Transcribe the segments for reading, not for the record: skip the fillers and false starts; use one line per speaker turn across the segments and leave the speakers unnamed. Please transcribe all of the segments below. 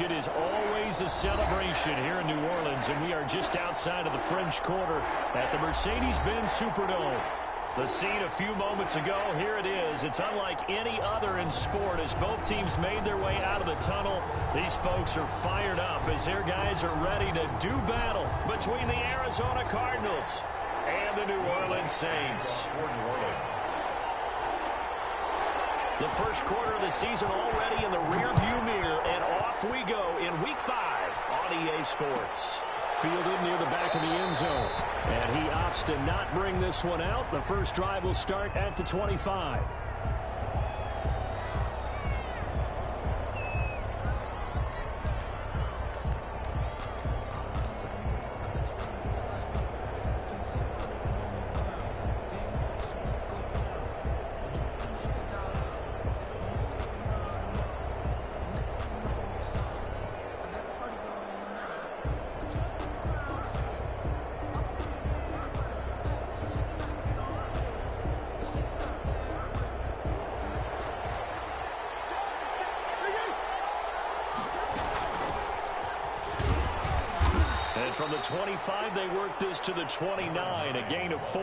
It is always a celebration here in New Orleans, and we are just outside of the French Quarter at the Mercedes-Benz Superdome. The scene a few moments ago, here it is. It's unlike any other in sport as both teams made their way out of the tunnel. These folks are fired up as their guys are ready to do battle between the Arizona Cardinals and the New Orleans Saints. The first quarter of the season already in the rearview mirror, and off we go in Week 5 on EA Sports. Fielded near the back of the end zone, and he opts to not bring this one out. The first drive will start at the 25. From the 25, they work this to the 29, a gain of 4.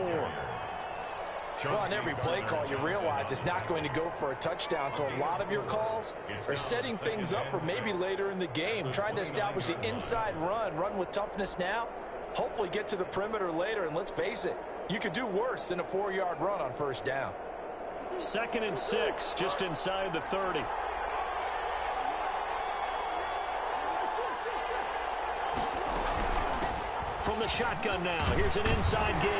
Well, on every play call, you realize it's not going to go for a touchdown, so a lot of your calls are setting things up for maybe later in the game, trying to establish the inside run with toughness now, hopefully get to the perimeter later, and let's face it, you could do worse than a 4-yard run on first down.
2nd and 6, just inside the 30. From the shotgun now, here's an inside give.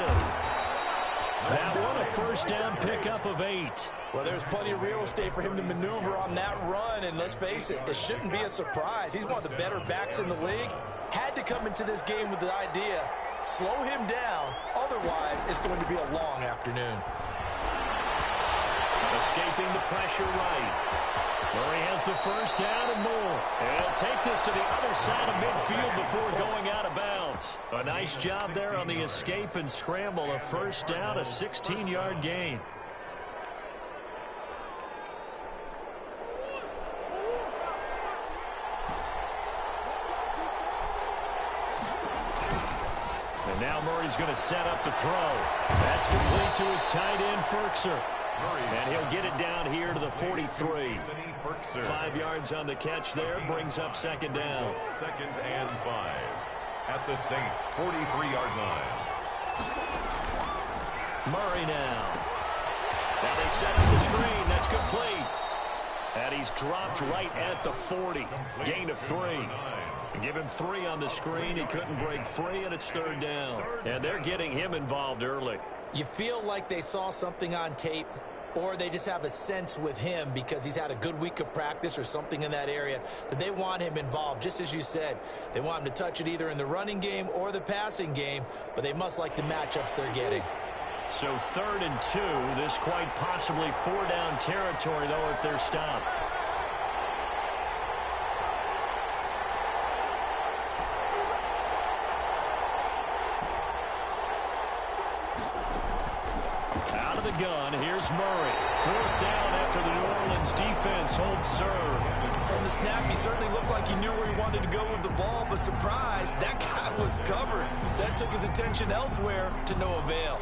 That one a first down pickup of 8.
Well, there's plenty of real estate for him to maneuver on that run, and let's face it, it shouldn't be a surprise. He's one of the better backs in the league. Had to come into this game with the idea, slow him down, otherwise it's going to be a long afternoon.
Escaping the pressure right. Murray has the first down and more. And he'll take this to the other side of midfield before going out of bounds. A nice job there on the escape and scramble. A first down, a 16-yard gain. And now Murray's going to set up the throw. That's complete to his tight end, Firkser. And he'll get it down here to the 43. 5 yards on the catch there, brings up 2nd down.
2nd and 5 at the Saints' 43-yard line.
Murray now. Now they set up the screen. That's complete. And he's dropped right at the 40. Gain of 3. Give him 3 on the screen. He couldn't break free, and it's 3rd down. And they're getting him involved early.
You feel like they saw something on tape, or they just have a sense with him because he's had a good week of practice or something in that area that they want him involved. Just as you said, they want him to touch it either in the running game or the passing game, but they must like the matchups they're getting.
So 3rd and 2. This quite possibly 4-down territory, though, if they're stopped. Out of the gun, here's Murray. 4th down after the New Orleans defense holds serve.
From the snap, he certainly looked like he knew where he wanted to go with the ball, but surprise, that guy was covered. So that took his attention elsewhere to no avail.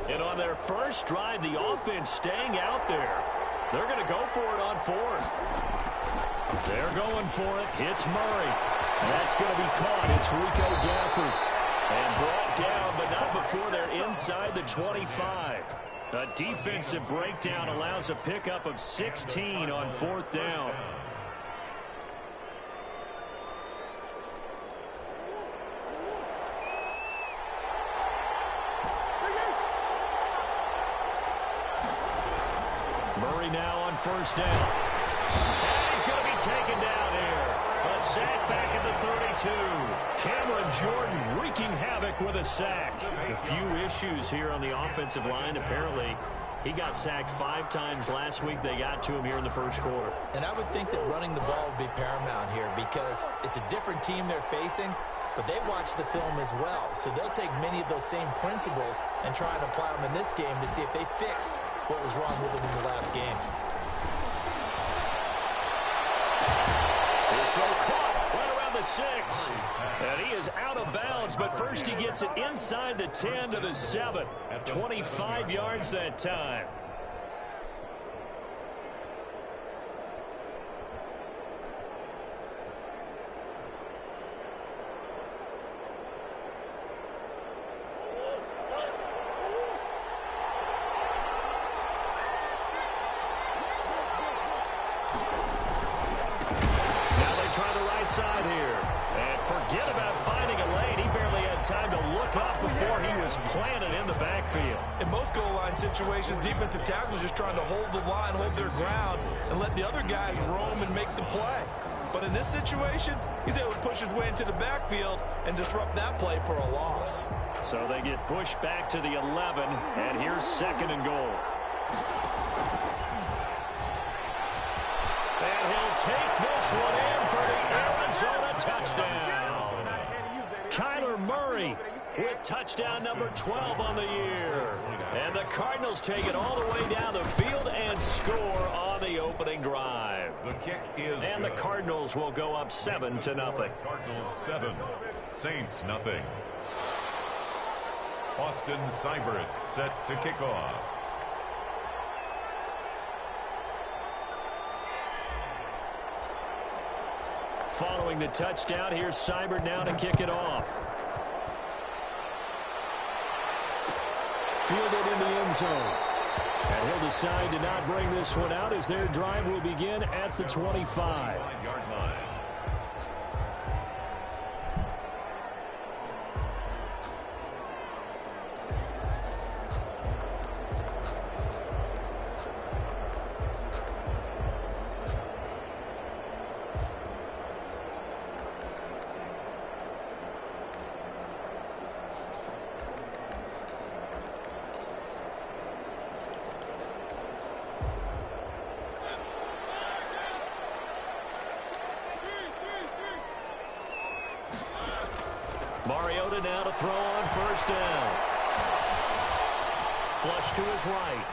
And on their first drive, the offense staying out there. They're going to go for it on 4th. They're going for it. Hits Murray. That's going to be caught. It's Rico Gafford. And brought down, but not before they're inside the 25. A defensive breakdown allows a pickup of 16 on 4th down. Murray now on first down. And he's going to be taken down here. A sack back at the 32. Cameron Jordan wreaking havoc with a sack. A few issues here on the offensive line. Apparently, He got sacked 5 times last week. They got to him here in the first quarter.
And I would think that running the ball would be paramount here because it's a different team they're facing, but they watch the film as well. So they'll take many of those same principles and try and apply them in this game to see if they fixed what was wrong with them in the last game.
His throw caught right around the 6. And he is out of bounds, but first he gets it inside the 10 to the 7. 25 yards that time.
Side here.
And forget about finding a lane. He barely had time to look up before he was planted in the backfield.
In most goal line situations, defensive tackles are just trying to hold the line, hold their ground, and let the other guys roam and make the play. But in this situation, he's able to push his way into the backfield and disrupt that play for a loss.
So they get pushed back to the 11, and here's 2nd and goal. And he'll take this one in for the Arizona touchdown. Kyler Murray with touchdown number 12 on the year. And the Cardinals take it all the way down the field and score on the opening drive.
The kick is
and
good.
The Cardinals will go up 7-0.
Cardinals 7, Saints nothing. Austin Seibert set to kick off.
Following the touchdown, here's Seibert now to kick it off. Fielded in the end zone. And he'll decide to not bring this one out as their drive will begin at the 25.
5-yard line.
Mariota now to throw on first down. Flush to his right.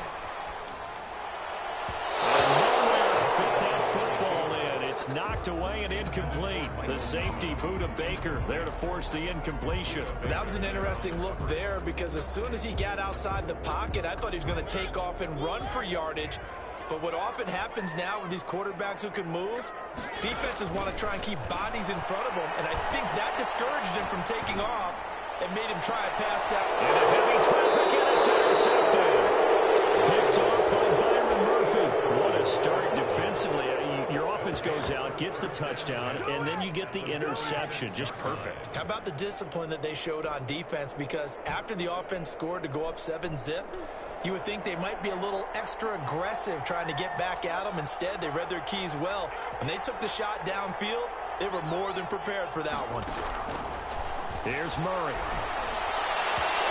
And nowhere to fit that football in. It's knocked away and incomplete. The safety, Buda Baker, there to force the incompletion.
That was an interesting look there because as soon as he got outside the pocket, I thought he was going to take off and run for yardage. But what often happens now with these quarterbacks who can move, defenses want to try and keep bodies in front of them, and I think that discouraged him from taking off and made him try a pass down.
And a heavy traffic, and it's intercepted. Picked off by Byron Murphy. What a start defensively. Your offense goes out, gets the touchdown, and then you get the interception. Just perfect.
How about the discipline that they showed on defense? Because after the offense scored to go up 7-zip, you would think they might be a little extra aggressive trying to get back at them. Instead, they read their keys well. When they took the shot downfield, they were more than prepared for that one.
Here's Murray.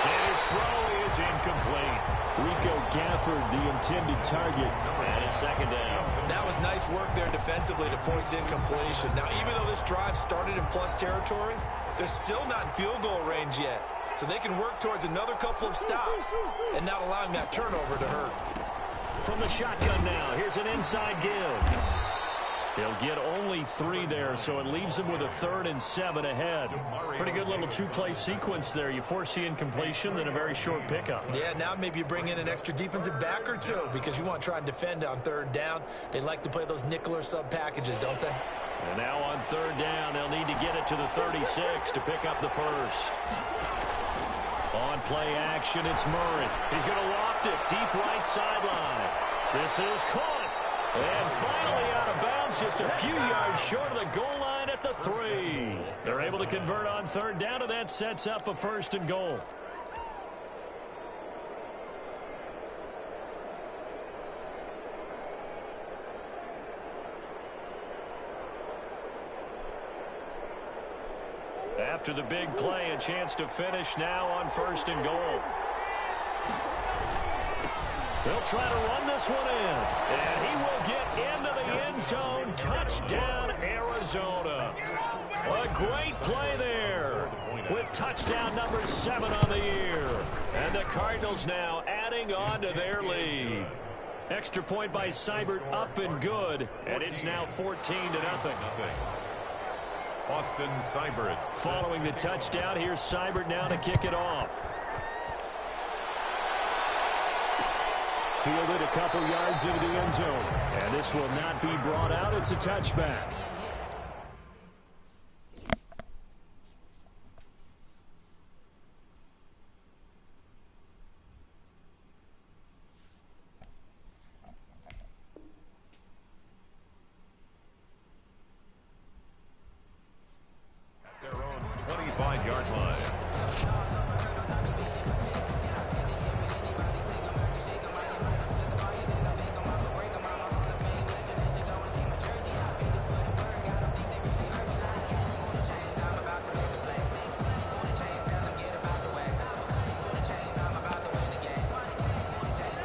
And his throw is incomplete. Rico Gafford, the intended target. And it's 2nd down.
That was nice work there defensively to force incompletion. Now, even though this drive started in plus territory, they're still not in field goal range yet. So they can work towards another couple of stops and not allowing that turnover to hurt.
From the shotgun now, here's an inside give. He'll get only 3 there, so it leaves him with a 3rd and 7 ahead. Pretty good little 2-play sequence there. You force the incompletion, then a very short pickup.
Yeah, now maybe you bring in an extra defensive back or two because you want to try and defend on 3rd down. They like to play those nickel or sub packages, don't they?
And now on 3rd down, they'll need to get it to the 36 to pick up the first. On play action, it's Murray. He's going to loft it deep right sideline. This is caught. And finally out of bounds, just a few yards short of the goal line at the 3. They're able to convert on 3rd down, and that sets up a 1st and goal. After the big play, a chance to finish now on 1st and goal. They'll try to run this one in. And he will get into the end zone. Touchdown, Arizona. A great play there with touchdown number 7 on the year. And the Cardinals now adding on to their lead. Extra point by Seibert up and good. And it's now 14-0.
Austin Seibert.
Following the touchdown, here's Seibert now to kick it off. Fielded a couple yards into the end zone. And this will not be brought out. It's a touchback.
Their own 25-yard line.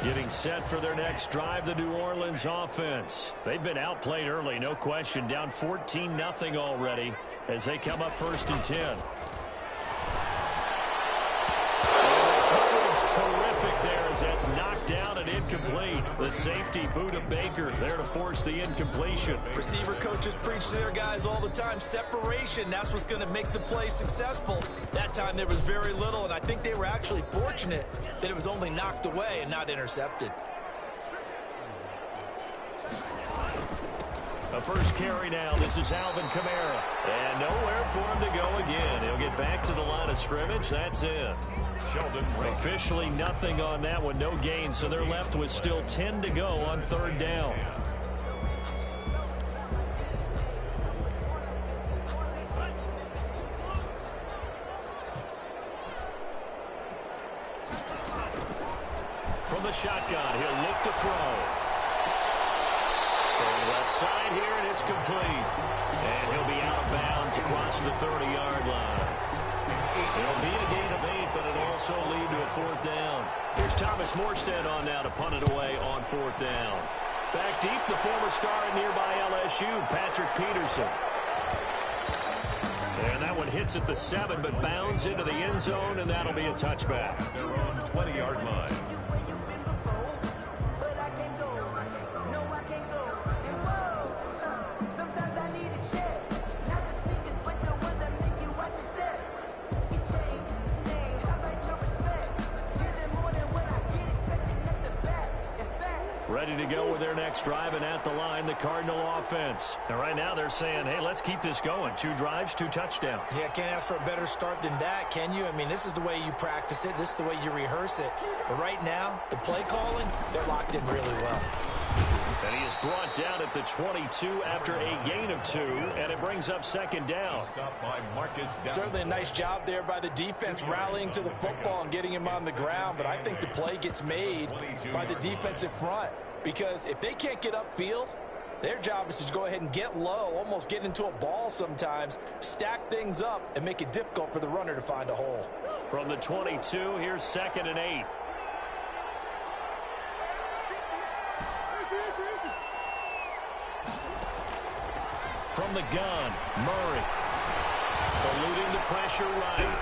Getting set for their next drive, the New Orleans offense. They've been outplayed early, no question. Down 14-0 already as they come up 1st and 10. And the coverage terrific there as that's knocked down and incomplete. The safety, Buda Baker, there to force the incompletion.
Receiver coaches preach to their guys all the time. Separation, that's what's going to make the play successful. That time there was very little, and I think they were actually fortunate that it was only knocked away and not intercepted.
A first carry now. This is Alvin Kamara. And nowhere for him to go again. He'll get back to the line of scrimmage. That's it.
Sheldon
Officially nothing on that one. No gain. So they're left with still 10 to go on 3rd down. From the shotgun, he'll look to throw. From left side here, and it's complete. And he'll be out of bounds across the 30-yard line. It'll be a gain of 8, but it'll also lead to a 4th down. Here's Thomas Morstead on now to punt it away on 4th down. Back deep, the former star at nearby LSU, Patrick Peterson. And that one hits at the 7, but bounds into the end zone, and that'll be a touchback.
their own 20-yard line.
Ready to go with their next drive, and at the line, the Cardinal offense. And right now they're saying, hey, let's keep this going. 2 drives, 2 touchdowns.
Yeah, can't ask for a better start than that, can you? I mean, this is the way you practice it. This is the way you rehearse it. But right now, the play calling, they're locked in really well.
And he is brought down at the 22 after a gain of 2, and it brings up 2nd down.
Stopped by Marcus Down.
Certainly a nice job there by the defense rallying to the football and getting him on the ground, but I think the play gets made by the defensive front, because if they can't get upfield, their job is to go ahead and get low, almost get into a ball sometimes, stack things up, and make it difficult for the runner to find a hole.
From the 22, here's 2nd and 8. From the gun, Murray. Eluding the pressure right.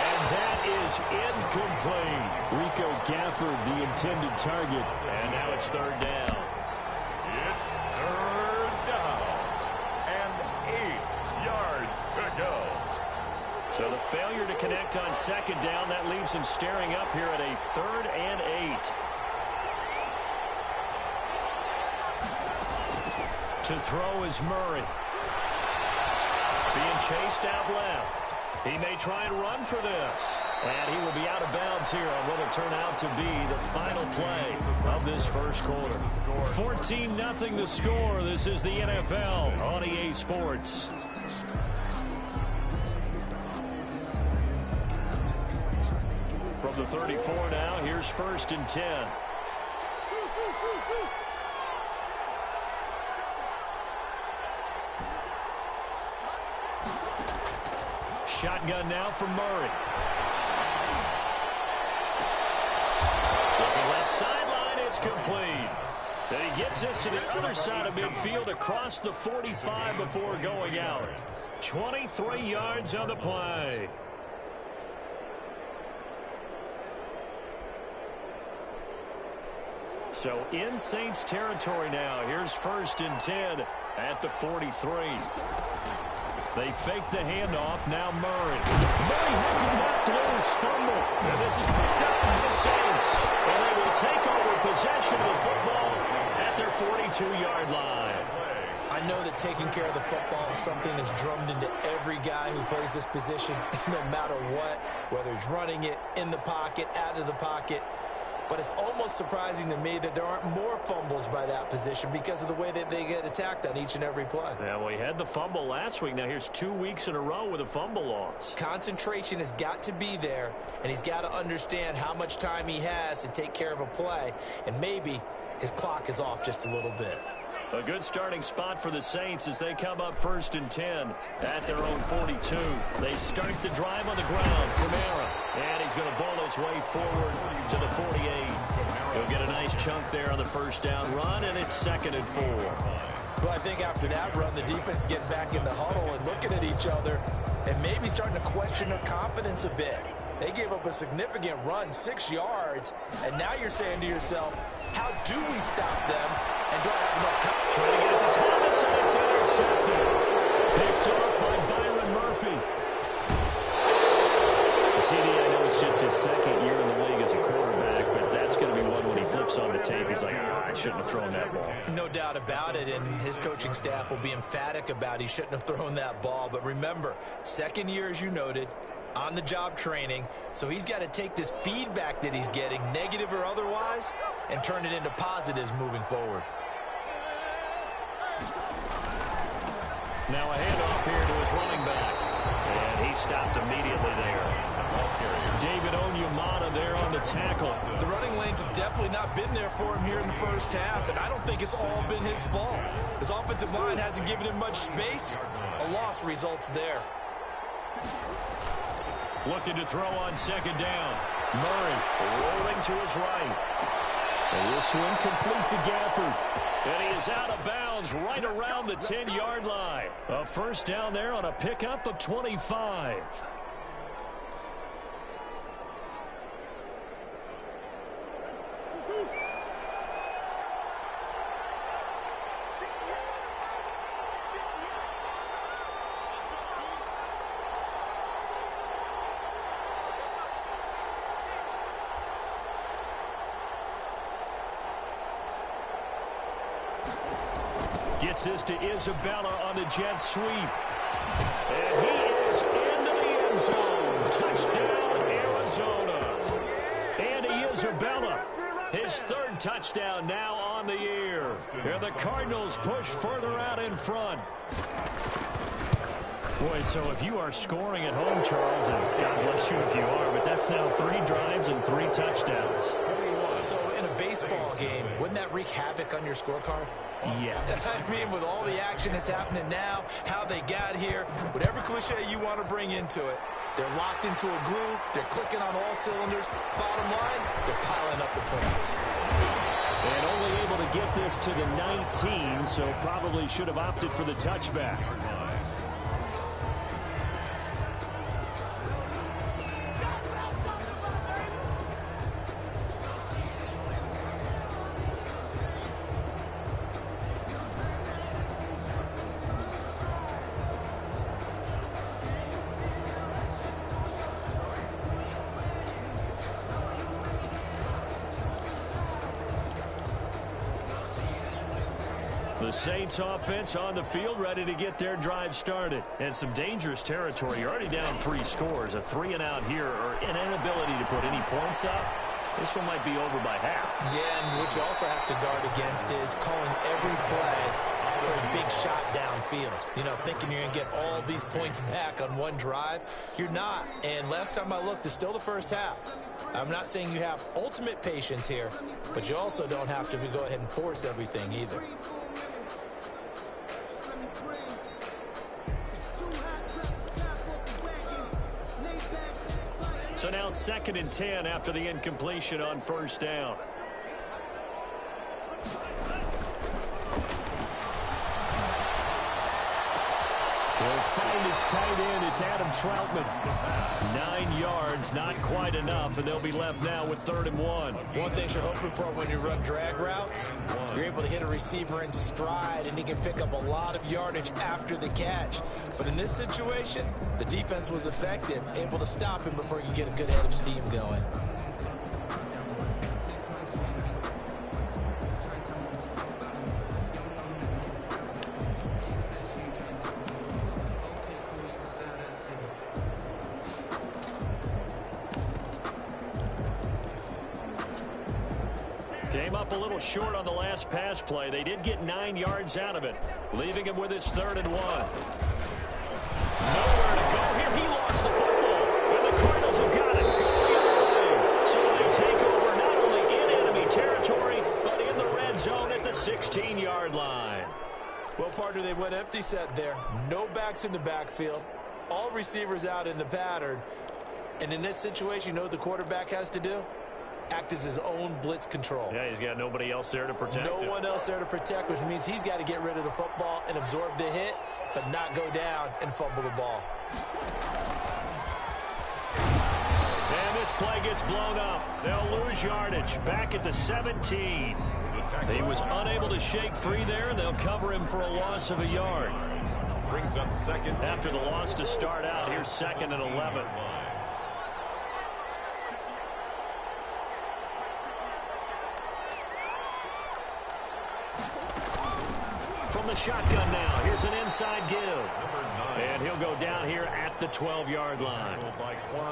And that is incomplete. Rico Gafford, the intended target. And now it's 3rd down.
It's 3rd down. And 8 yards to go.
So the failure to connect on 2nd down, that leaves him staring up here at a 3rd and 8. To throw is Murray. Being chased out left. He may try and run for this. And he will be out of bounds here on what will turn out to be the final play of this first quarter. 14-0 the score. This is the NFL on EA Sports. From the 34 now, here's 1st and 10. Shotgun now for Murray. Looking it's complete. And he gets this to the other side of midfield across the 45 before going out. 23 yards on the play. So in Saints territory now. Here's 1st and 10 at the 43. They fake the handoff. Now Murray. Murray has him knocked loose. Fumble. And this is picked up by the Saints. And they will take over possession of the football at their 42-yard line.
I know that taking care of the football is something that's drummed into every guy who plays this position, no matter what, whether he's running it, in the pocket, out of the pocket. But it's almost surprising to me that there aren't more fumbles by that position because of the way that they get attacked on each and every play.
Yeah, we had the fumble last week. Now here's 2 weeks in a row with a fumble loss.
Concentration has got to be there, and he's got to understand how much time he has to take care of a play, and maybe his clock is off just a little bit.
A good starting spot for the Saints as they come up 1st and 10 at their own 42. They start the drive on the ground. Kamara. And he's going to bowl his way forward to the 48. He'll get a nice chunk there on the 1st down run, and it's 2nd and 4.
Well, I think after that run, the defense getting back in the huddle and looking at each other and maybe starting to question their confidence a bit. They gave up a significant run, 6 yards, and now you're saying to yourself, how do we stop them? And do I have enough time?
Trying to get it to Thomas, and it's intercepted. Picked off by Byron Murphy. CD, I know it's just his 2nd year in the league as a quarterback, but that's going to be one when he flips on the tape. He's like, I shouldn't have thrown that ball.
No doubt about it, and his coaching staff will be emphatic about he shouldn't have thrown that ball. But remember, 2nd year, as you noted, on-the-job training, so he's got to take this feedback that he's getting, negative or otherwise, and turn it into positives moving forward.
Now a handoff here to his running back, and he stopped immediately there. David Onyemata there on the tackle.
The running lanes have definitely not been there for him here in the 1st half, and I don't think it's all been his fault. His offensive line hasn't given him much space. A loss results there.
Looking to throw on 2nd down. Murray rolling to his right. And this one complete to Gafford. And he is out of bounds right around the 10-yard line. A 1st down there on a pickup of 25. Gets this to Isabella on the jet sweep. And he is into the end zone. Touchdown, Arizona. Andy Isabella, his 3rd touchdown now on the year. And the Cardinals push further out in front. Boy, so if you are scoring at home, Charles, and God bless you if you are, but that's now 3 drives and 3 touchdowns.
So in a baseball game, wouldn't that wreak havoc on your scorecard?
Yeah.
I mean, with all the action that's happening now, how they got here, whatever cliche you want to bring into it, they're locked into a groove, they're clicking on all cylinders. Bottom line, they're piling up the points.
And only able to get this to the 19, so probably should have opted for the touchback. The Saints offense on the field ready to get their drive started. And some dangerous territory. You're already down 3 scores. A 3-and-out here or an inability to put any points up. This one might be over by half.
Yeah, and what you also have to guard against is calling every play for a big shot downfield. You know, thinking you're going to get all these points back on one drive. You're not. And last time I looked, it's still the 1st half. I'm not saying you have ultimate patience here, but you also don't have to go ahead and force everything either. So now 2nd and 10 after the incompletion on 1st down.
He'll find his tight end. It's Adam Troutman. 9 yards, not quite enough, and they'll be left now with 3rd and 1.
One thing you're hoping for when you run drag routes, you're able to hit a receiver in stride, and he can pick up a lot of yardage after the catch. But in this situation, the defense was effective, able to stop him before he could get a good head of steam going.
Came up a little short on the last pass play. They did get 9 yards out of it, leaving him with his 3rd and 1. Nowhere to go here. He lost the football, and the Cardinals have got it going away. So they take over not only in enemy territory, but in the red zone at the 16-yard line.
Well, partner, they went empty set there. No backs in the backfield. All receivers out in the pattern. And in this situation, you know what the quarterback has to do? Act as his own blitz control.
Yeah, he's got nobody else there to protect him.
No one else there to protect, which means he's got to get rid of the football and absorb the hit, but not go down and fumble the ball.
And this play gets blown up. They'll lose yardage back at the 17. He was unable to shake free there, and they'll cover him for a loss of a yard.
Brings up 2nd.
After the loss to start out, here's 2nd and 11. From the shotgun now, here's an inside give. And he'll go down here at the 12-yard line.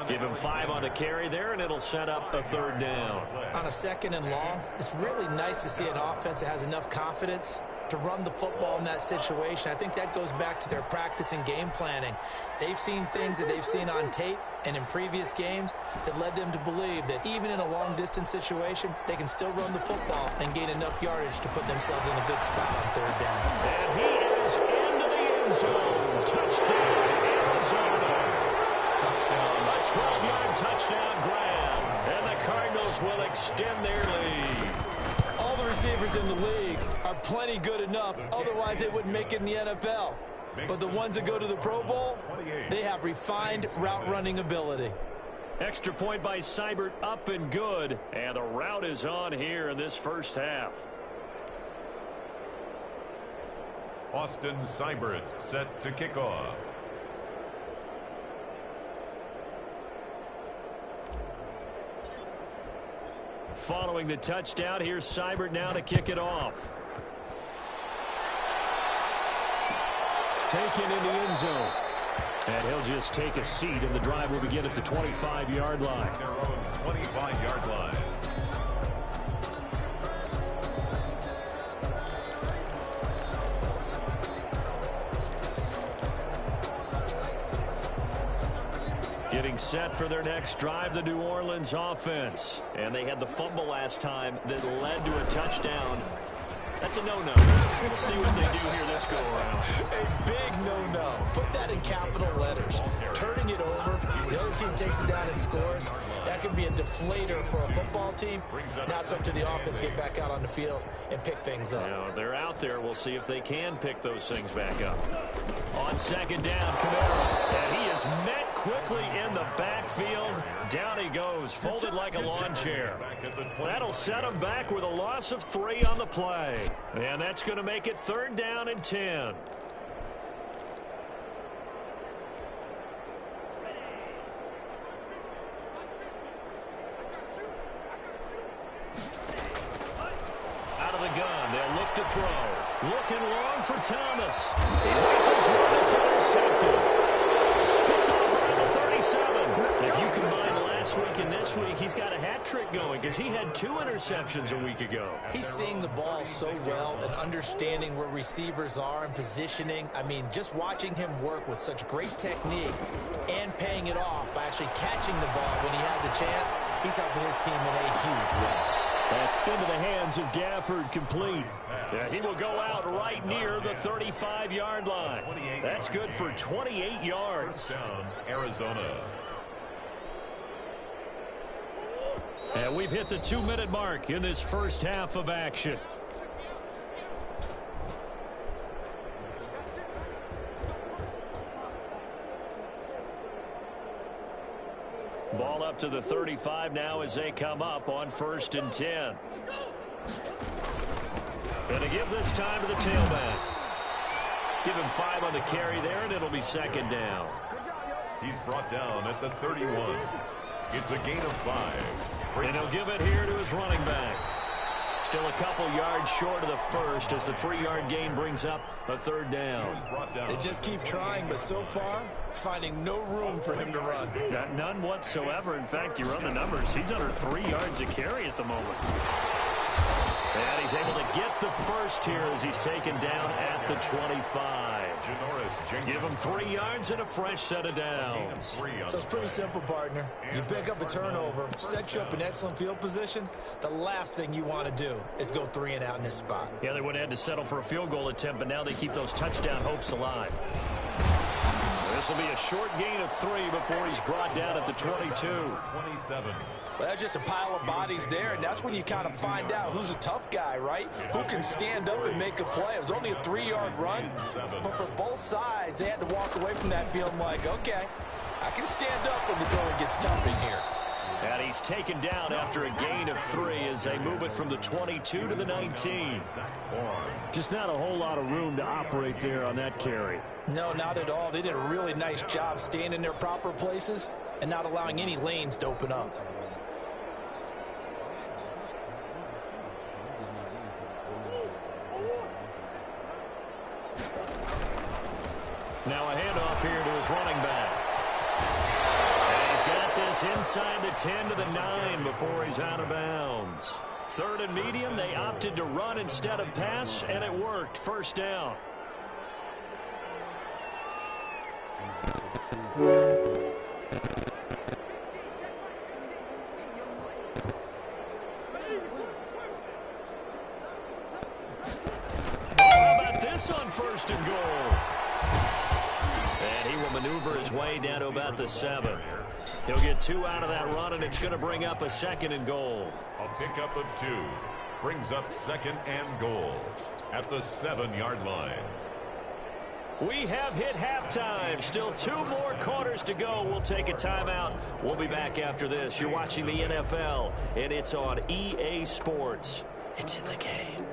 Give him 5 on the carry there, and it'll set up a 3rd down.
On a 2nd and long, it's really nice to see an offense that has enough confidence to run the football in that situation. I think that goes back to their practice and game planning. They've seen things that they've seen on tape and in previous games that led them to believe that even in a long-distance situation, they can still run the football and gain enough yardage to put themselves in a good spot on 3rd down.
And he is into the end zone. Touchdown, Arizona. Touchdown, a 12-yard touchdown grab. And the Cardinals will extend their lead.
All the receivers in the league are plenty good enough, otherwise they wouldn't make it in the NFL. But the ones that go to the Pro Bowl, they have refined route running ability.
Extra point by Seibert, up and good. And the route is on here in this first half.
Austin Seibert set to kick off.
Following the touchdown, here's Seibert now to kick it off. Taken in the end zone. And he'll just take a seat, and the drive will begin at the 25-yard line.
Their own 25-yard line.
Getting set for their next drive, the New Orleans offense. And they had the fumble last time that led to a touchdown. That's a no-no. We'll see what they do here this go-around.
A big no-no. Put that in capital letters. Turning it over, the other team takes it down and scores. That can be a deflator for a football team. Now it's up to the offense to get back out on the field and pick things up.
Now, they're out there. We'll see if they can pick those things back up. On 2nd down, Kamara. And he is met quickly in the backfield. Down he goes, folded like a lawn chair. That'll set him back with a loss of 3 on the play. And that's going to make it 3rd down and 10. Out of the gun, they'll look to throw. Looking long for Thomas. He rifles one, it's intercepted. Picked off around the 37. If you combine last week and this week, he's got a hat trick going because he had 2 interceptions a week ago.
He's seeing the ball so well and understanding where receivers are and positioning. I mean, just watching him work with such great technique and paying it off by actually catching the ball when he has a chance, he's helping his team in a huge way.
That's into the hands of Gafford, complete. Yeah, he will go out right near the 35-yard line. That's good for 28 yards.
Down, Arizona.
And we've hit the 2-minute mark in this first half of action. up to the 35 now as they come up on 1st and 10. Going to give this time to the tailback. Give him 5 on the carry there, and it'll be 2nd down.
He's brought down at the 31. It's a gain of 5.
And he'll give it here to his running back. Still a couple yards short of the first as the 3-yard gain brings up a 3rd down.
They just keep trying, but so far, finding no room for him to run.
None whatsoever. In fact, you run the numbers. He's under 3 yards a carry at the moment. And he's able to get the first here as he's taken down at the 25. Give him 3 yards and a fresh set of downs.
So it's pretty simple, partner. You pick up a turnover, set you up in excellent field position. The last thing you want to do is go 3 and out in this spot.
Yeah, they would have had to settle for a field goal attempt, but now they keep those touchdown hopes alive. This will be a short gain of 3 before he's brought down at the 22.
27.
Well, that's just a pile of bodies there, and that's when you kind of find out who's a tough guy, right? Who can stand up and make a play. It was only a 3-yard run, but for both sides, they had to walk away from that feeling like, okay, I can stand up when the going gets tough in here.
And he's taken down after a gain of 3 as they move it from the 22 to the 19. Just not a whole lot of room to operate there on that carry.
No, not at all. They did a really nice job staying in their proper places and not allowing any lanes to open up.
Now a handoff here to his running back. And he's got this inside the 10 to the 9 before he's out of bounds. 3rd and medium, they opted to run instead of pass, and it worked. 1st down. How about this on 1st and goal? And he will maneuver his way down to about the 7. He'll get 2 out of that run, and it's going to bring up a 2nd and goal.
A pickup of 2 brings up 2nd and goal at the 7-yard line.
We have hit halftime. Still 2 more quarters to go. We'll take a timeout. We'll be back after this. You're watching the NFL, and it's on EA Sports. It's in the game.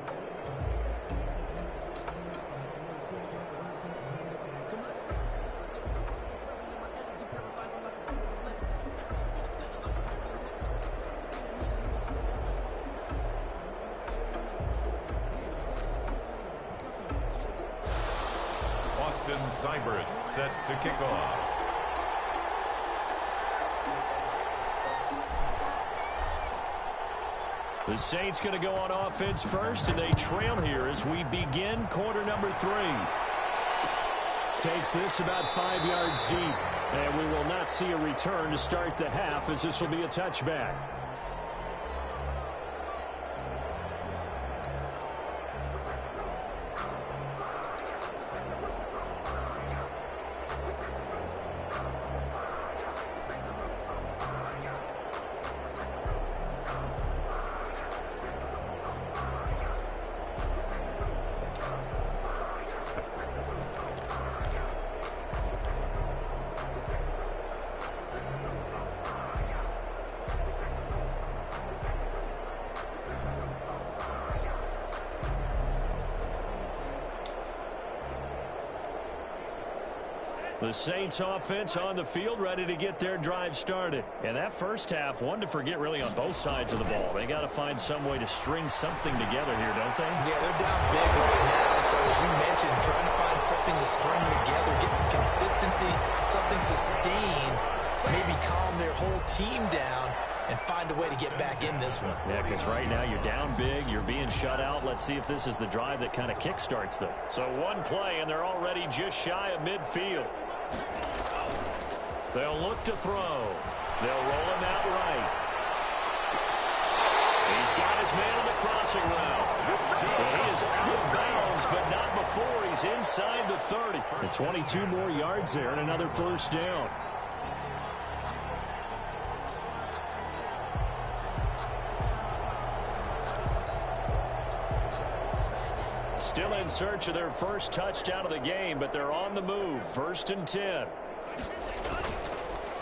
Seibert set to kick off.
The Saints going to go on offense first, and they trail here as we begin quarter number 3. Takes this about 5 yards deep, and we will not see a return to start the half as this will be a touchback. The Saints offense on the field, ready to get their drive started. And that first half, one to forget really on both sides of the ball. They got to find some way to string something together here, don't they?
Yeah, they're down big right now. So as you mentioned, trying to find something to string together, get some consistency, something sustained, maybe calm their whole team down and find a way to get back in this one.
Yeah, because right now you're down big, you're being shut out. Let's see if this is the drive that kind of kickstarts them. So one play, and they're already just shy of midfield. They'll look to throw. They'll roll him out right. He's got his man on the crossing route. And he is out of bounds, but not before he's inside the 30. And 22 more yards there and another 1st down. Still in search of their first touchdown of the game, but they're on the move. 1st and 10.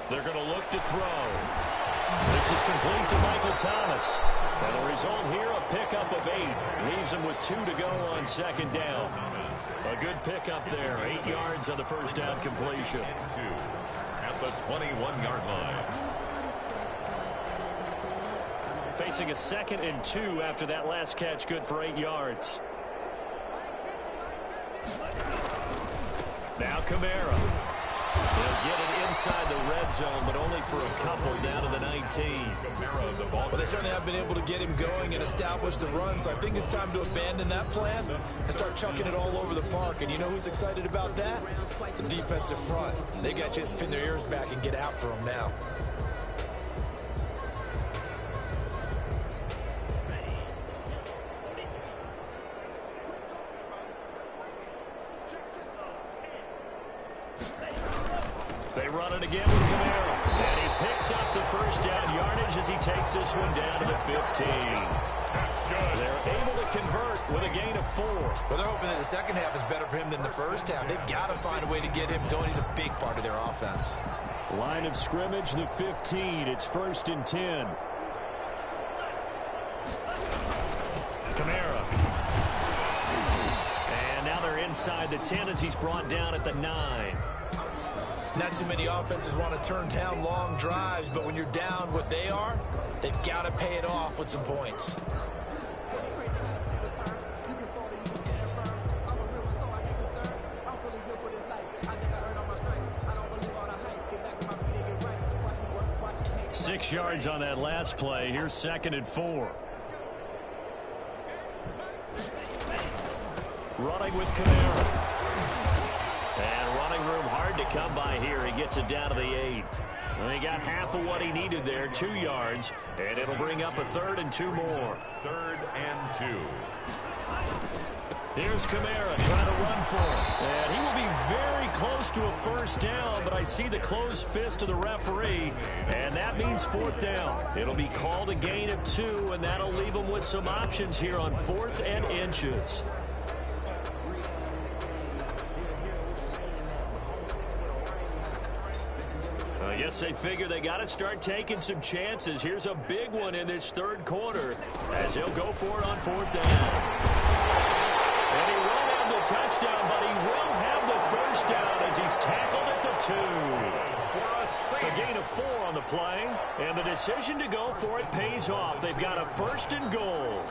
They're going to look to throw. This is complete to Michael Thomas. And the result here, a pickup of 8. Leaves him with 2 to go on second down. A good pickup there. 8 yards on the first down completion.
At the 21-yard line.
Facing a 2nd and 2 after that last catch, good for 8 yards. Now Kamara. They'll get it inside the red zone, but only for a couple down to the 19.
Well, they certainly have been able to get him going and establish the run, so I think it's time to abandon that plan and start chucking it all over the park. And you know who's excited about that? The defensive front. They got to just pin their ears back and get after him now.
They run it again with Kamara. And he picks up the first down yardage as he takes this one down to the 15.
That's good.
They're able to convert with a gain of 4.
Well, they're hoping that the second half is better for him than the first half. They've got to find a way to get him going. He's a big part of their offense.
Line of scrimmage, the 15. It's 1st and 10. Kamara. And now they're inside the 10 as he's brought down at the 9.
Not too many offenses want to turn down long drives, but when you're down what they are, they've got to pay it off with some points.
Six yards on that last play. Here's 2nd and 4. Running with Kamara. And running room hard to come by here. He gets it down to the 8. And he got half of what he needed there, 2 yards. And it'll bring up a 3rd and 2 more.
3rd and 2.
Here's Kamara trying to run for him. And he will be very close to a first down, but I see the closed fist of the referee, and that means 4th down. It'll be called a gain of 2, and that'll leave him with some options here on 4th and inches. I guess they figure they got to start taking some chances. Here's a big one in this 3rd quarter as he'll go for it on 4th down. And he won't have the touchdown, but he will have the first down as he's tackled at the 2. A gain of 4 on the play, and the decision to go for it pays off. They've got a 1st and goal.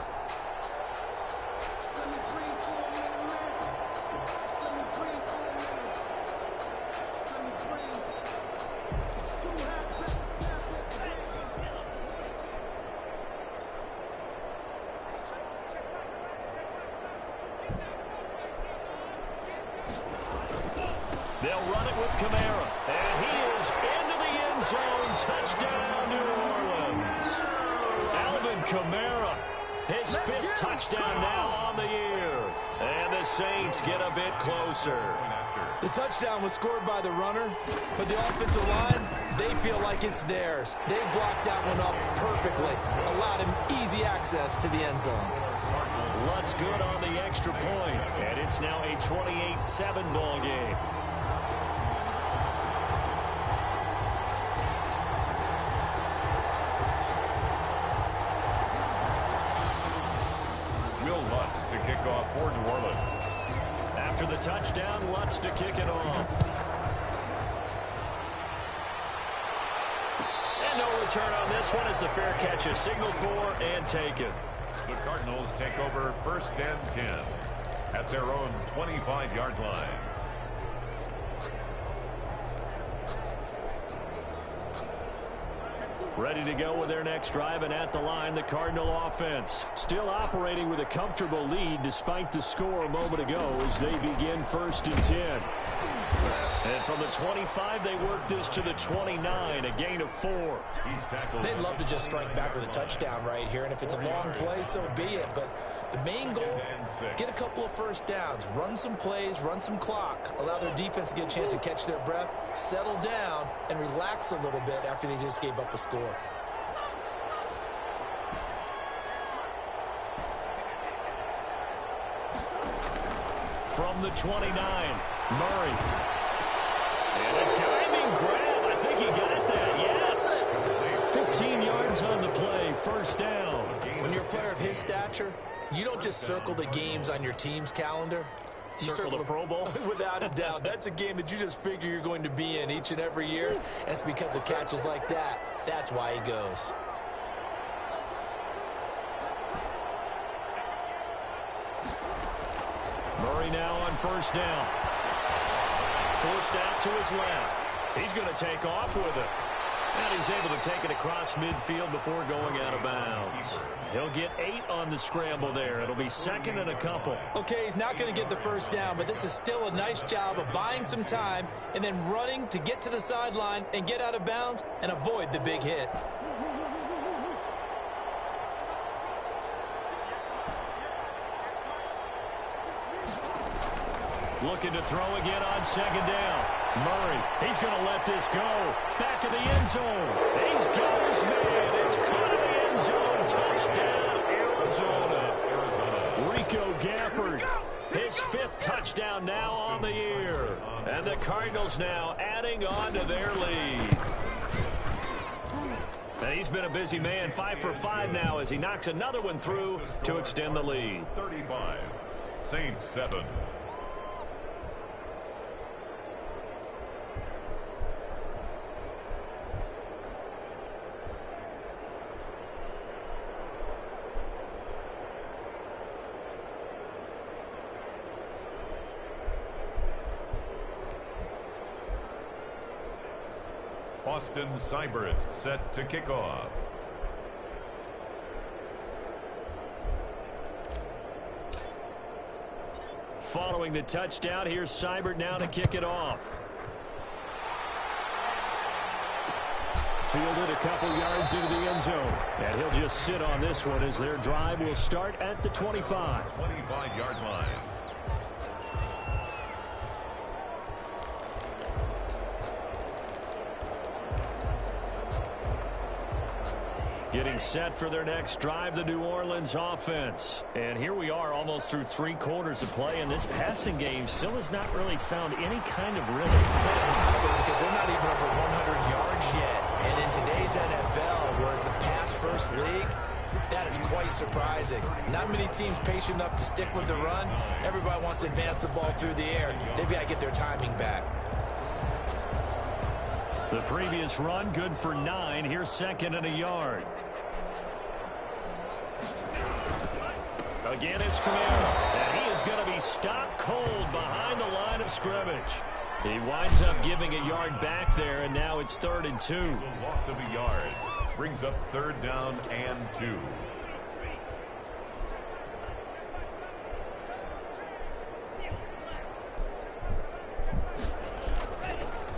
They'll run it with Kamara, and he is into the end zone. Touchdown, New Orleans. Alvin Kamara, his 5th touchdown now on the year. And the Saints get a bit closer.
The touchdown was scored by the runner, but the offensive line, they feel like it's theirs. They blocked that one up perfectly, allowed him easy access to the end zone.
Lutz good on the extra point, and it's now a 28-7 ball game.
To kick off for New Orleans.
After the touchdown, Lutz to kick it off. And no return on this one as the fair catch is signaled for and taken.
The Cardinals take over 1st and 10 at their own 25-yard line.
Ready to go with their next drive, and at the line, the Cardinal offense. Still operating with a comfortable lead despite the score a moment ago as they begin 1st and 10. And from the 25, they work this to the 29, a gain of 4.
They'd love to just strike back with a touchdown right here, and if it's a long play, so be it. But the main goal, get a couple of first downs, run some plays, run some clock, allow their defense to get a chance to catch their breath, settle down, and relax a little bit after they just gave up a score.
From the 29, Murray. And a diving grab. I think he got that, yes. 15 first down.
When you're a player of his stature, you don't just circle the games on your team's calendar. You
circle the Pro Bowl?
Without a doubt. That's a game that you just figure you're going to be in each and every year. And it's because of catches like that. That's why he goes.
Murray now on first down. Forced out to his left. He's going to take off with it. And he's able to take it across midfield before going out of bounds. He'll get 8 on the scramble there. It'll be second and a couple.
Okay, he's not going to get the first down, but this is still a nice job of buying some time and then running to get to the sideline and get out of bounds and avoid the big hit.
Looking to throw again on second down. Murray, he's going to let this go. Back of the end zone. He's got his man. It's caught in the end zone. Touchdown, Arizona. Rico Gafford, his 5th touchdown now on the year. And the Cardinals now adding on to their lead. And he's been a busy man. 5 for 5 now as he knocks another one through to extend the lead.
35, Saints 7. Austin Seibert set to kick off.
Following the touchdown, here's Seibert now to kick it off. Fielded a couple yards into the end zone. And he'll just sit on this one as their drive will start at the 25.
25-yard line.
Getting set for their next drive, the New Orleans offense. And here we are almost through 3 quarters of play, and this passing game still has not really found any kind of rhythm.
Because they're not even over 100 yards yet. And in today's NFL, where it's a pass-first league, that is quite surprising. Not many teams patient enough to stick with the run. Everybody wants to advance the ball through the air. They've got to get their timing back.
The previous run, good for 9. Here's second and a yard. Again, it's Kamara. And he is going to be stopped cold behind the line of scrimmage. He winds up giving a yard back there, and now it's 3rd and 2.
It's a loss of a yard. Brings up 3rd down and 2.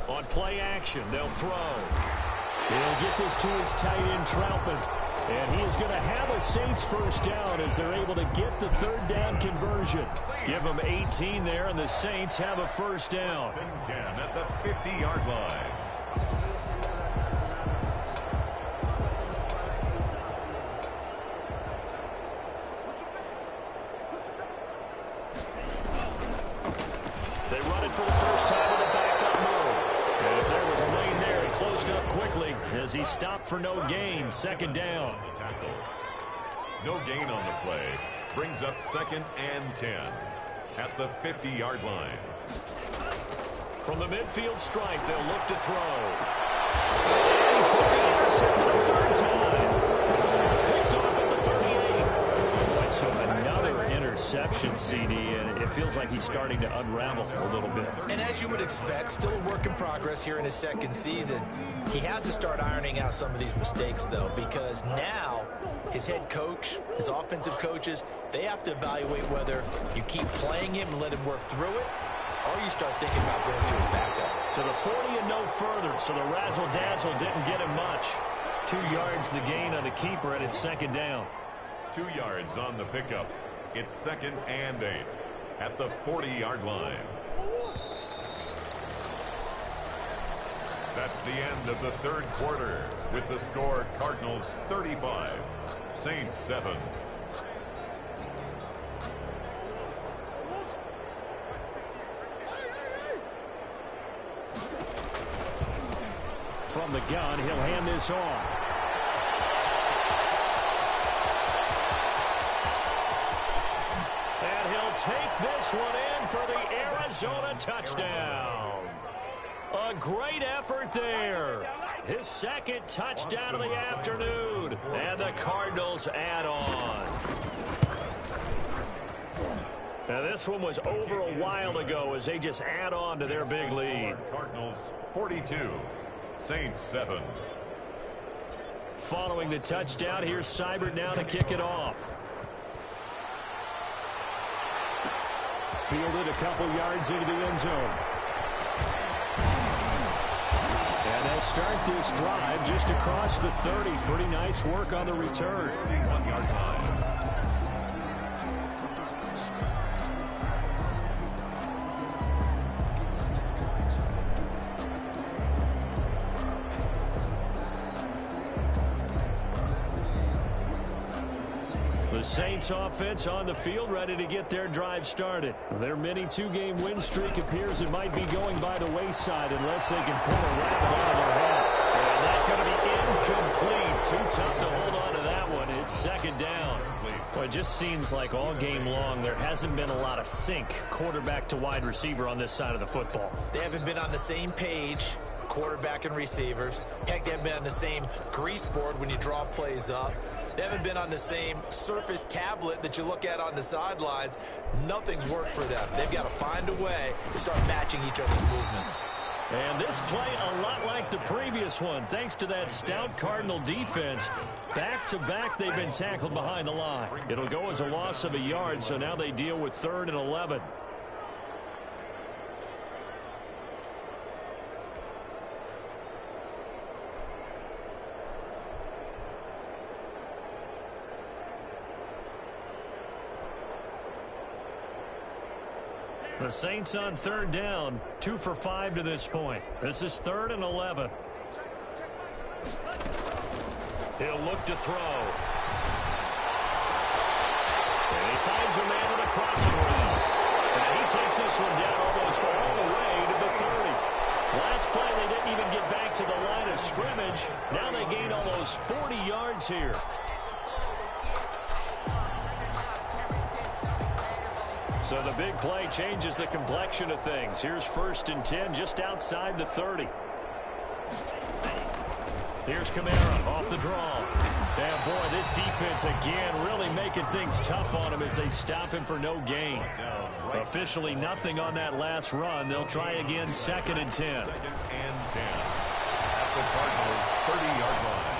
On play action, they'll throw. He'll get this to his tight end, Troutman. And he is going to have a Saints first down as they're able to get the 3rd down conversion. Give them 18 there, and the Saints have a first down.
10 at the 50-yard line.
They run it for the first time with a backup move. And if there was a lane there, it closed up quickly as he stopped for no gain. 2nd down.
No gain on the play. Brings up 2nd and 10 at the 50-yard line.
From the midfield stripe, they'll look to throw. And he's going to be intercepted a 3rd time. Picked off at the 38. So another interception, CD, and it feels like he's starting to unravel a little bit.
And as you would expect, still a work in progress here in his 2nd season. He has to start ironing out some of these mistakes, though, because now his head coach, his offensive coaches, they have to evaluate whether you keep playing him and let him work through it, or you start thinking about going to his backup.
To the 40 and no further, so the razzle-dazzle didn't get him much. 2 yards the gain on the keeper, and it's 2nd down.
2 yards on the pickup. It's 2nd and 8 at the 40-yard line. That's the end of the 3rd quarter with the score Cardinals 35, Saints 7.
From the gun, he'll hand this off. take this one in for the Arizona touchdown. A great effort there. His second touchdown of the afternoon. And the Cardinals add on. Now, this one was over a while ago as they just add on to their big lead.
Cardinals 42, Saints 7.
Following the touchdown, here's Seibert now to kick it off. Fielded a couple yards into the end zone. And they'll start this drive just across the 30. Pretty nice work on the return.
31-yard line.
The Saints offense on the field, ready to get their drive started. Their mini two-game win streak appears it might be going by the wayside unless they can pull a rabbit out of their hat. And that's going to be incomplete. Too tough to hold on to that one. It's second down. Well, it just seems like all game long there hasn't been a lot of sync quarterback to wide receiver on this side of the football.
They haven't been on the same page, quarterback and receivers. Heck, they haven't been on the same grease board when you draw plays up. They haven't been on the same Surface tablet that you look at on the sidelines. Nothing's worked for them. They've got to find a way to start matching each other's movements.
And this play a lot like the previous one, thanks to that stout Cardinal defense. Back-to-back, they've been tackled behind the line. It'll go as a loss of a yard, so now they deal with 3rd and 11. The Saints on 3rd down, 2 for 5 to this point. This is 3rd and 11. He'll look to throw. And he finds a man with a crossing route. And he takes this one down almost all the way to the 30. Last play, they didn't even get back to the line of scrimmage. Now they gain almost 40 yards here. So the big play changes the complexion of things. Here's 1st and 10 just outside the 30. Here's Kamara off the draw. And boy, this defense again really making things tough on him as they stop him for no gain. Officially nothing on that last run. They'll try again 2nd and 10.
2nd and 10 at the Cardinals 30-yard line.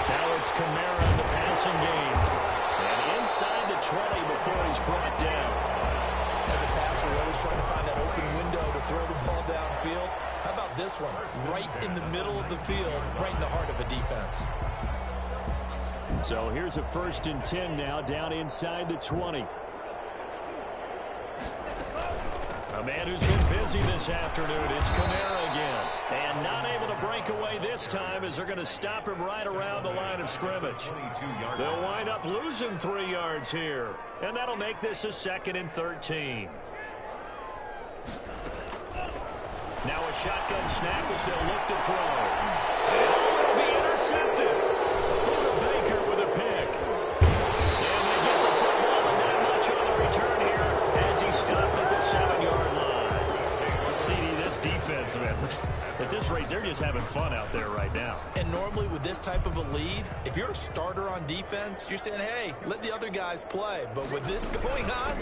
Now it's Kamara in the passing game. And inside the 20 before he's brought down.
As a passer, you're always trying to find that open window to throw the ball downfield. How about this one? Right in the middle of the field, right in the heart of a defense.
So here's a 1st and 10 now, down inside the 20. A man who's been busy this afternoon, it's Kamara again. And not able to break away this time as they're going to stop him right around the line of scrimmage. They'll wind up losing 3 yards here. And that'll make this a 2nd and 13. Now a shotgun snap as they'll look to throw. And it'll be intercepted. Buda Baker with a pick. And they get the football and not much on the return here as he stopped at the 7-yard line. CD, this defense, man, at this rate, they're just having fun out there right now.
And normally with this type of a lead, if you're a starter on defense, you're saying, hey, let the other guys play. But with this going on,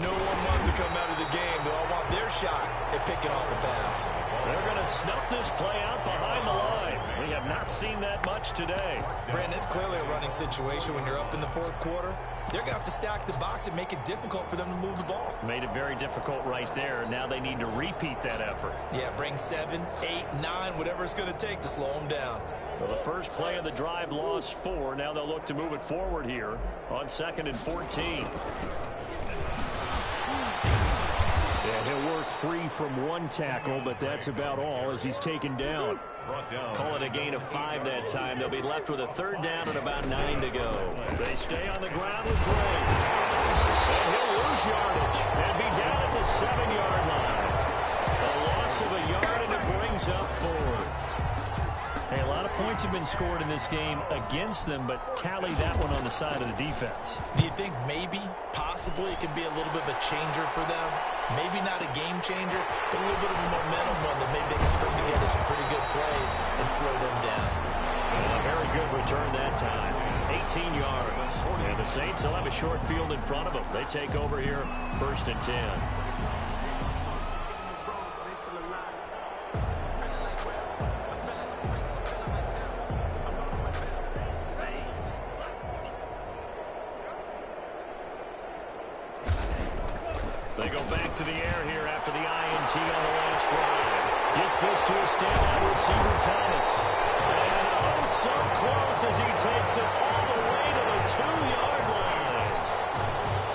no one wants to come out of the game. They all want their shot at picking off a pass.
They're going to snuff this play out behind the line. We have not seen that much today.
Brandon, it's clearly a running situation when you're up in the 4th quarter. They're going to have to stack the box and make it difficult for them to move the ball.
Made it very difficult right there. Now they need to repeat that effort.
Yeah, bring 7, 8, 9, whatever it's going to take to slow them down.
Well, the first play of the drive lost 4. Now they'll look to move it forward here on 2nd and 14. Yeah, he'll work free from 1 tackle, but that's about all as he's taken down. Call it a gain of 5 that time. They'll be left with a 3rd down and about 9 to go. They stay on the ground with Drake. And he'll lose yardage and be down at the 7-yard line. A loss of a yard, and it brings up 4th. Hey, a lot of points have been scored. scored in this game against them, but tally that one on the side of the defense.
Do you think maybe, possibly, it can be a little bit of a changer for them? Maybe not a game changer, but a little bit of a momentum one that maybe they can string together some pretty good plays and slow them down.
A very good return that time. 18 yards. And the Saints will have a short field in front of them. They take over here, 1st and 10. They go back to the air here after the INT on the last drive. Gets this to a standout receiver, Thomas. And oh, so close as he takes it all the way to the 2-yard line.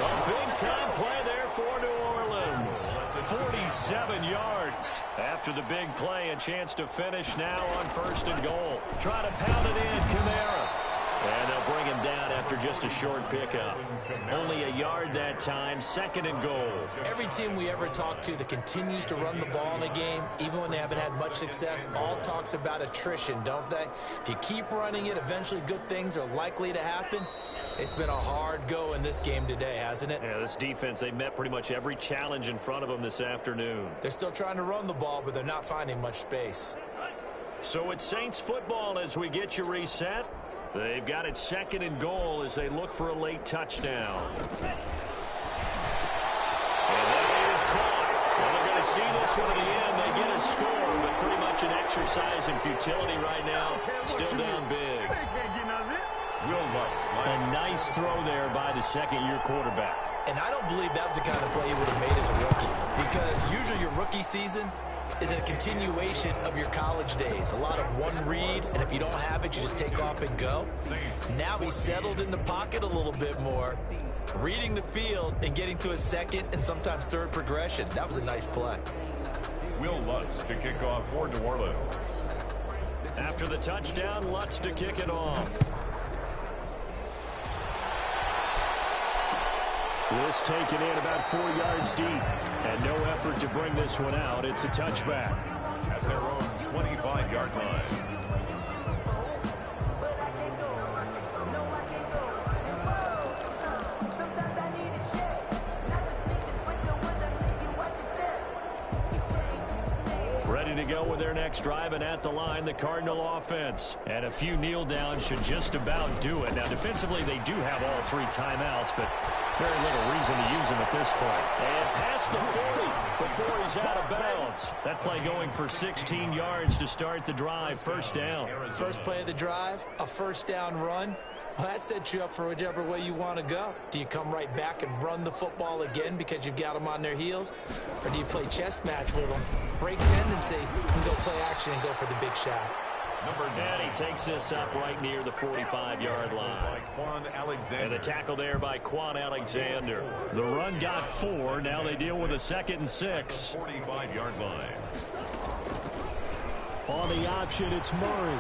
A big-time play there for New Orleans. 47 yards. After the big play, a chance to finish now on 1st and goal. Try to pound it in, Kamara. And they'll bring him down after just a short pickup. Only a yard that time, 2nd and goal.
Every team we ever talk to that continues to run the ball in a game, even when they haven't had much success, all talks about attrition, don't they? If you keep running it, eventually good things are likely to happen. It's been a hard go in this game today, hasn't it?
Yeah, this defense, they met pretty much every challenge in front of them this afternoon.
They're still trying to run the ball, but they're not finding much space.
So it's Saints football as we get you reset. They've got it 2nd and goal as they look for a late touchdown. And that is caught. Well, they're going to see this one at the end. They get a score, but pretty much an exercise in futility right now. Still down big. A nice throw there by the 2nd-year quarterback.
And I don't believe that was the kind of play he would have made as a rookie. Because usually your rookie season is a continuation of your college days. A lot of one read, and if you don't have it, you just take off and go. Now he's settled in the pocket a little bit more, reading the field and getting to a 2nd and sometimes 3rd progression. That was a nice play.
Will Lutz to kick off for New Orleans.
After the touchdown, Lutz to kick it off. This taken in about 4 yards deep. And no effort to bring this one out. It's a touchback.
At their own 25-yard line.
Ready to go with their next drive, and at the line, the Cardinal offense. And a few kneel downs should just about do it. Now, defensively, they do have all 3 timeouts, but very little reason to use them at this point. And past the 40 before he's out of bounds. That play going for 16 yards to start the drive. 1st down.
First play of the drive, a 1st down run. Well, that sets you up for whichever way you want to go. Do you come right back and run the football again because you've got them on their heels? Or do you play chess match with them, break tendency, and go play action and go for the big shot?
And he takes this up right near the 45-yard line. And the tackle there by Quan Alexander. The run got 4. Now they deal with a 2nd and 6.
45-yard line.
On the option, it's Murray.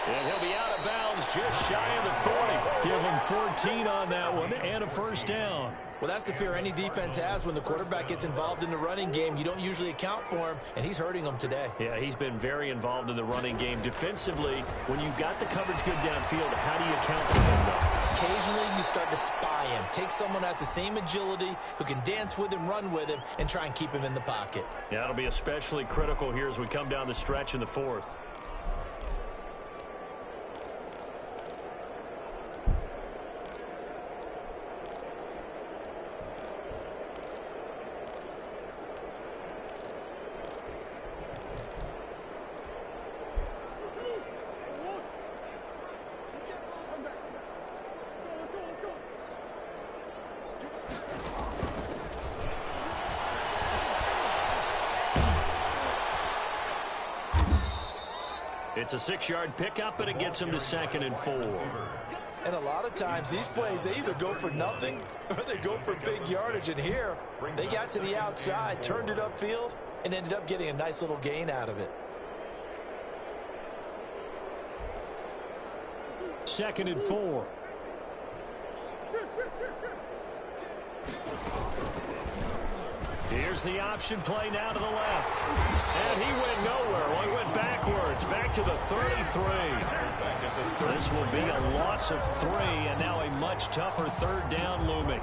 And he'll be out of bounds just shy of the 40. Give him 14 on that one and a 1st down.
Well, that's the fear any defense has when the quarterback gets involved in the running game. You don't usually account for him, and he's hurting them today.
Yeah, he's been very involved in the running game. Defensively, when you've got the coverage good downfield, how do you account for him, though?
Occasionally, you start to spy him. Take someone who has the same agility, who can dance with him, run with him, and try and keep him in the pocket.
Yeah, that'll be especially critical here as we come down the stretch in the 4th. It's a 6-yard pickup, and it gets him to 2nd and 4.
And a lot of times, these plays, they either go for nothing or they go for big yardage. And here, they got to the outside, turned it upfield, and ended up getting a nice little gain out of it.
2nd and 4. Here's the option play now to the left. And he went nowhere. Well, he went backwards, back to the 33. This will be a loss of 3, and now a much tougher third down looming.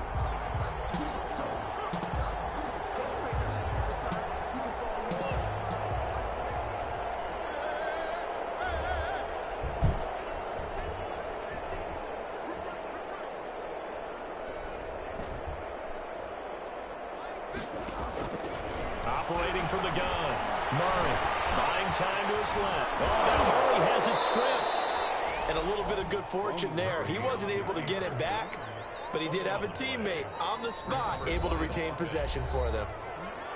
Operating from the gun. Murray buying time to his left. Oh, now Murray has it stripped.
And a little bit of good fortune there. He wasn't able to get it back, but he did have a teammate on the spot able to retain possession for them.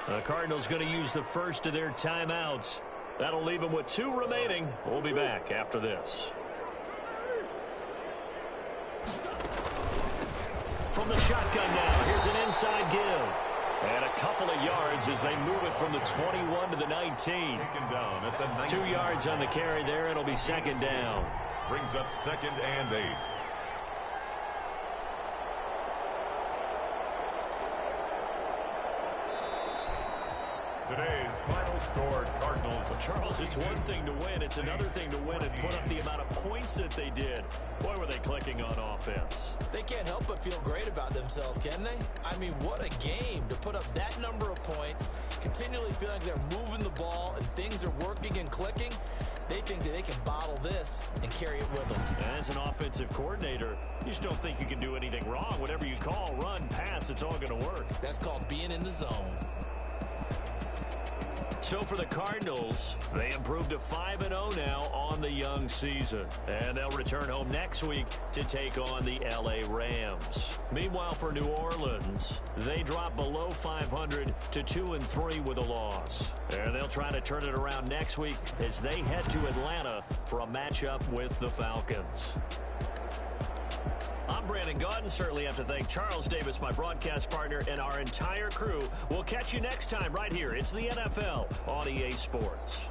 The Cardinals going to use the first of their timeouts. That'll leave them with 2 remaining. We'll be back after this. From the shotgun now, here's an inside give. And a couple of yards as they move it from the 21 to the 19.
Taken down at the 19.
2 yards on the carry there. It'll be second down.
Brings up 2nd and 8. Today's final score, Cardinals.
Well, Charles, it's one thing to win. It's another thing to win and put up the amount of points that they did. Boy, were they clicking on offense.
They can't help but feel great about themselves, can they? I mean, what a game to put up that number of points, continually feeling like they're moving the ball and things are working and clicking. They think that they can bottle this and carry it with them.
As an offensive coordinator, you just don't think you can do anything wrong. Whatever you call, run, pass, it's all going to work.
That's called being in the zone.
So for the Cardinals, they improved to 5-0 now on the young season. And they'll return home next week to take on the L.A. Rams. Meanwhile, for New Orleans, they drop below 500 to 2-3 with a loss. And they'll try to turn it around next week as they head to Atlanta for a matchup with the Falcons. I'm Brandon Gaudin. Certainly have to thank Charles Davis, my broadcast partner, and our entire crew. We'll catch you next time right here. It's the NFL on EA Sports.